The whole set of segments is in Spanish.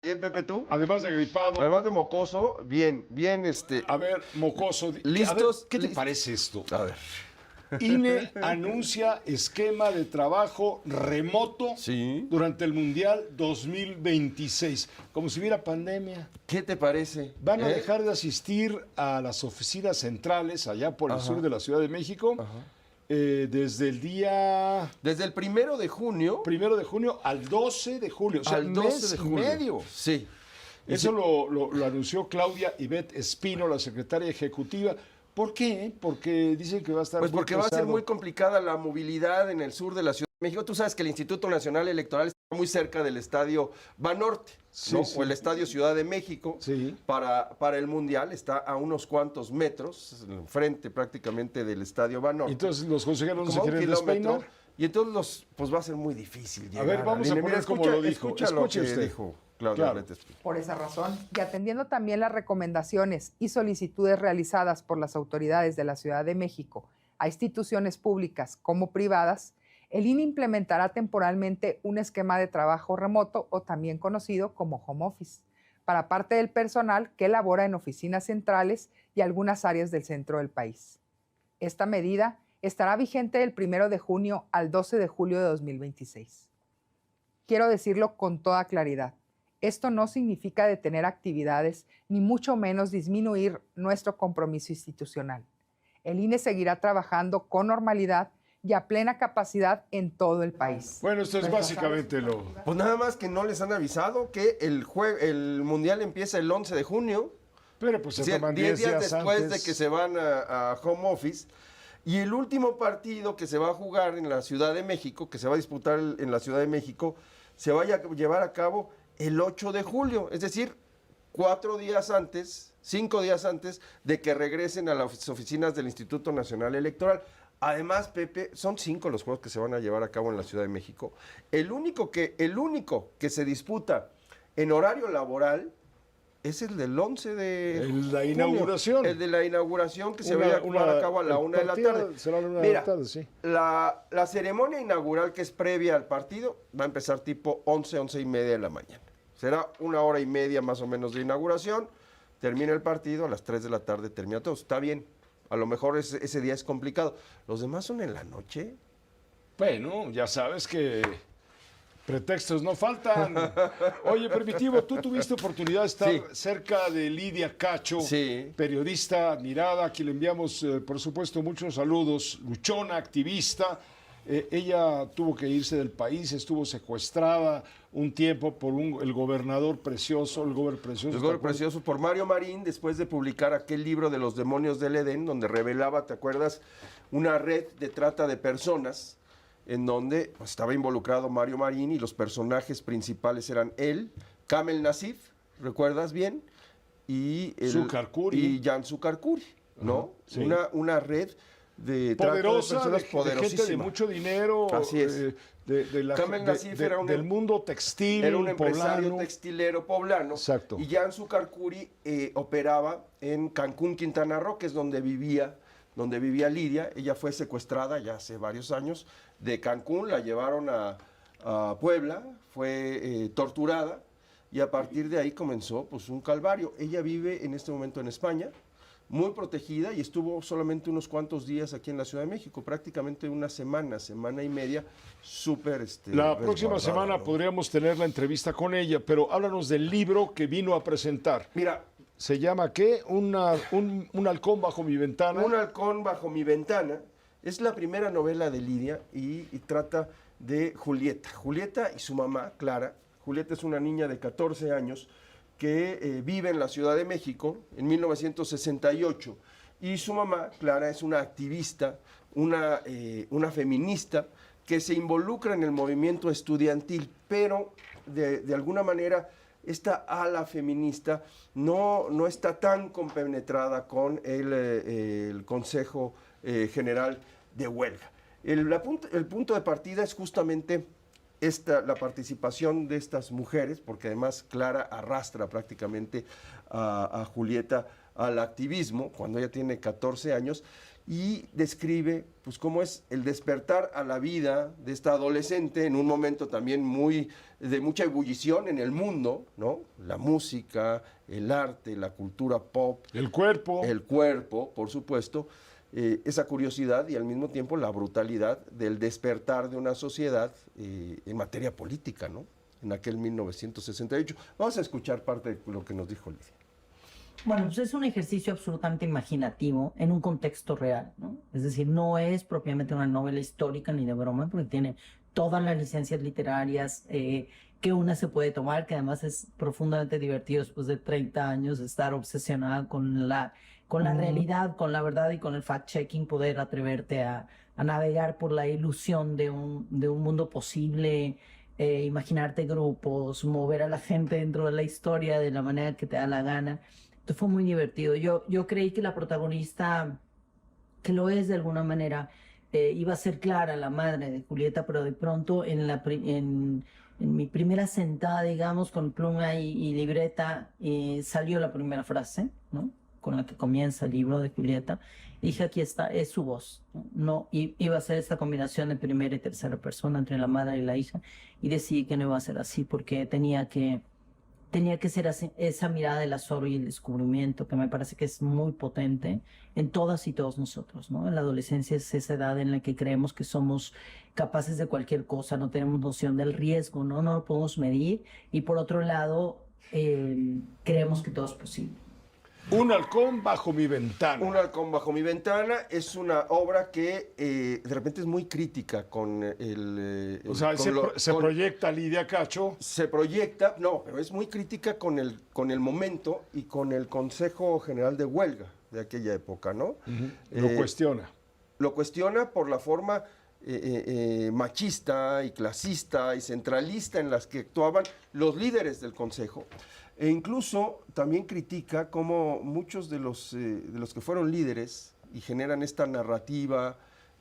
Bien, Pepe, ¿tú? Además de gripado. Además de mocoso, bien, bien, A ver, mocoso. ¿Listos? A ver, ¿qué te parece esto? A ver. INE anuncia esquema de trabajo remoto Sí. durante el Mundial 2026. Como si hubiera pandemia. ¿Qué te parece? Van a dejar de asistir a las oficinas centrales allá por el sur de la Ciudad de México desde el día Desde el 1 de junio. 1 de junio al 12 de julio. O sea, al 12 mes de y julio. medio. Sí. Eso lo anunció Claudia Ivette Espino, la secretaria ejecutiva. ¿Por qué? Porque dicen que va a estar Pues muy porque va a ser pesado. muy complicada la movilidad en el sur de la Ciudad de México. Tú sabes que el Instituto Nacional Electoral está muy cerca del Estadio Banorte, ¿no? Sí. O el Estadio Ciudad de México. Sí. Para el Mundial está a unos cuantos metros, enfrente prácticamente del Estadio Banorte. Entonces los consejeros no se Como a un quieren kilómetro. despeinar. Y entonces pues va a ser muy difícil llegar. ver, vamos a Línea. poner Mira, como lo dijo. Escucha lo Escuche que usted. dijo Claudia Claro. Ivette Espino. Por esa razón, y atendiendo también las recomendaciones y solicitudes realizadas por las autoridades de la Ciudad de México a instituciones públicas como privadas, el INE implementará temporalmente un esquema de trabajo remoto o también conocido como home office para parte del personal que labora en oficinas centrales y algunas áreas del centro del país. Esta medida estará vigente del 1 de junio al 12 de julio de 2026. Quiero decirlo con toda claridad. Esto no significa detener actividades, ni mucho menos disminuir nuestro compromiso institucional. El INE seguirá trabajando con normalidad y a plena capacidad en todo el país. Bueno, esto es básicamente lo... Pues nada más que no les han avisado que el Mundial empieza el 11 de junio. Pero pues se Es decir, toman 10 días después antes. de que se van a home office. Y el último partido que se va a jugar en la Ciudad de México, que se va a disputar en la Ciudad de México, se va a llevar a cabo el 8 de julio. Es decir, 5 días antes de que regresen a las oficinas del Instituto Nacional Electoral. Además, Pepe, son 5 los juegos que se van a llevar a cabo en la Ciudad de México. El único que se disputa en horario laboral es el del 11 de La junio. inauguración. El de la inauguración que se va a llevar a cabo a la 1 de la tarde. Será a la 1 de Mira, la tarde, sí. la ceremonia inaugural que es previa al partido va a empezar tipo 11 y media de la mañana. Será 1 hora y media más o menos de inauguración. Termina el partido, a las 3 de la tarde termina todo. Está bien, a lo mejor ese día es complicado. ¿Los demás son en la noche? Bueno, ya sabes que pretextos no faltan. Oye, Primitivo, tú tuviste oportunidad de estar Sí. cerca de Lidia Cacho, Sí. periodista admirada, a quien le enviamos, por supuesto, muchos saludos, luchona, activista. Ella tuvo que irse del país, estuvo secuestrada un tiempo por el gobernador precioso, el gober precioso. El ¿te gol acuerdas? precioso por Mario Marín, después de publicar aquel libro de los demonios del Edén, donde revelaba, ¿te acuerdas? Una red de trata de personas, en donde pues, estaba involucrado Mario Marín y los personajes principales eran él, Kamel Nassif, ¿recuerdas bien? Y Sucarcuri. y Jan Sucarcuri, ¿no? sí. Una red de trata Poderosa, de personas de gente de poderosísima. mucho dinero. Así es. De Nassif era del mundo textil Era un empresario poblano. textilero poblano. Exacto. Y Jan Sucarcuri operaba en Cancún, Quintana Roo, que es donde vivía Lidia. Ella fue secuestrada ya hace varios años de Cancún, la llevaron a Puebla, fue torturada y a partir de ahí comenzó pues un calvario. Ella vive en este momento en España, muy protegida, y estuvo solamente unos cuantos días aquí en la Ciudad de México, prácticamente una semana y media, súper La próxima resguardada, semana ¿no? podríamos tener la entrevista con ella, pero háblanos del libro que vino a presentar. Mira, ¿Se llama qué? Un halcón bajo mi ventana. Un halcón bajo mi ventana es la primera novela de Lidia y trata de Julieta. Julieta y su mamá, Clara. Julieta es una niña de 14 años que vive en la Ciudad de México en 1968. Y su mamá, Clara, es una activista, una feminista que se involucra en el movimiento estudiantil, pero de alguna manera esta ala feminista no está tan compenetrada con el Consejo General de Huelga. El punto de partida es justamente la participación de estas mujeres, porque además Clara arrastra prácticamente a Julieta al activismo, cuando ella tiene 14 años, y describe pues cómo es el despertar a la vida de esta adolescente en un momento también de mucha ebullición en el mundo, ¿no? La música, el arte, la cultura pop. El cuerpo, por supuesto. Esa curiosidad y al mismo tiempo la brutalidad del despertar de una sociedad en materia política, ¿no? En aquel 1968. Vamos a escuchar parte de lo que nos dijo Lidia. Bueno, pues es un ejercicio absolutamente imaginativo en un contexto real, ¿no? Es decir, no es propiamente una novela histórica ni de broma, porque tiene todas las licencias literarias que una se puede tomar, que además es profundamente divertido después de 30 años de estar obsesionada con la realidad, con la verdad y con el fact-checking, poder atreverte a navegar por la ilusión de un mundo posible, imaginarte grupos, mover a la gente dentro de la historia de la manera que te da la gana. Entonces fue muy divertido. Yo creí que la protagonista, que lo es de alguna manera, iba a ser Clara, la madre de Julieta, pero de pronto en mi primera sentada, digamos, con pluma y libreta, salió la primera frase, ¿no? Con la que comienza el libro de Julieta. Dije, aquí está, es su voz, ¿no? Iba a ser esta combinación de primera y tercera persona entre la madre y la hija, y decidí que no iba a ser así, porque tenía que ser así, esa mirada del azor y el descubrimiento, que me parece que es muy potente en todas y todos nosotros, ¿no? En la adolescencia es esa edad en la que creemos que somos capaces de cualquier cosa, no tenemos noción del riesgo, no lo podemos medir, y por otro lado, creemos que todo es posible. Un halcón bajo mi ventana. Un halcón bajo mi ventana es una obra que de repente es muy crítica con o sea, se proyecta Lidia Cacho. Se proyecta, no, pero es muy crítica con el momento y con el Consejo General de Huelga de aquella época, ¿no? Lo cuestiona. Lo cuestiona por la forma machista y clasista y centralista en las que actuaban los líderes del Consejo. E incluso también critica cómo muchos de los que fueron líderes y generan esta narrativa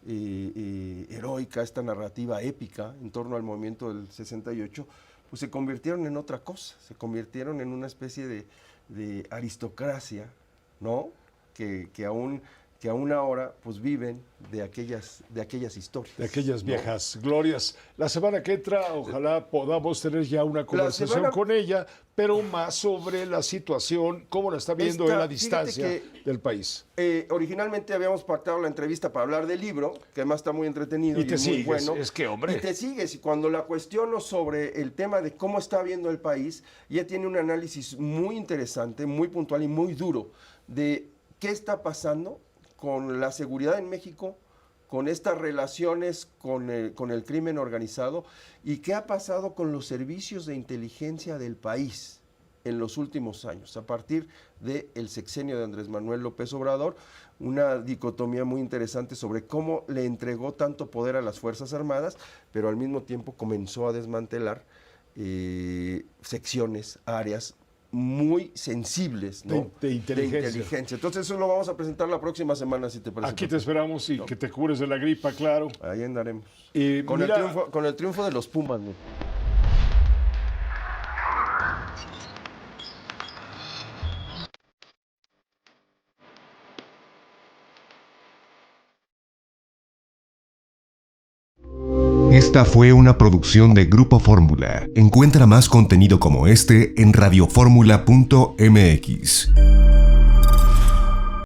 heroica, esta narrativa épica en torno al movimiento del 68, pues se convirtieron en otra cosa, se convirtieron en una especie de aristocracia, ¿no? Que aún ahora pues viven de aquellas historias. De aquellas viejas glorias. La semana que entra, ojalá podamos tener ya una conversación con ella, pero más sobre la situación, cómo la está viendo en la distancia del país. Originalmente habíamos pactado la entrevista para hablar del libro, que además está muy entretenido y muy bueno. Es que, hombre. Y te sigues, y cuando la cuestiono sobre el tema de cómo está viendo el país, ella tiene un análisis muy interesante, muy puntual y muy duro de qué está pasando con la seguridad en México, con estas relaciones con el crimen organizado y qué ha pasado con los servicios de inteligencia del país en los últimos años, a partir del sexenio de Andrés Manuel López Obrador, una dicotomía muy interesante sobre cómo le entregó tanto poder a las Fuerzas Armadas, pero al mismo tiempo comenzó a desmantelar secciones, áreas muy sensibles, ¿no? de inteligencia. Entonces eso lo vamos a presentar la próxima semana, si te parece. Aquí te esperamos y que te cures de la gripa, claro. Ahí andaremos. Con con el triunfo de los Pumas, ¿no? Esta fue una producción de Grupo Fórmula. Encuentra más contenido como este en radioformula.mx.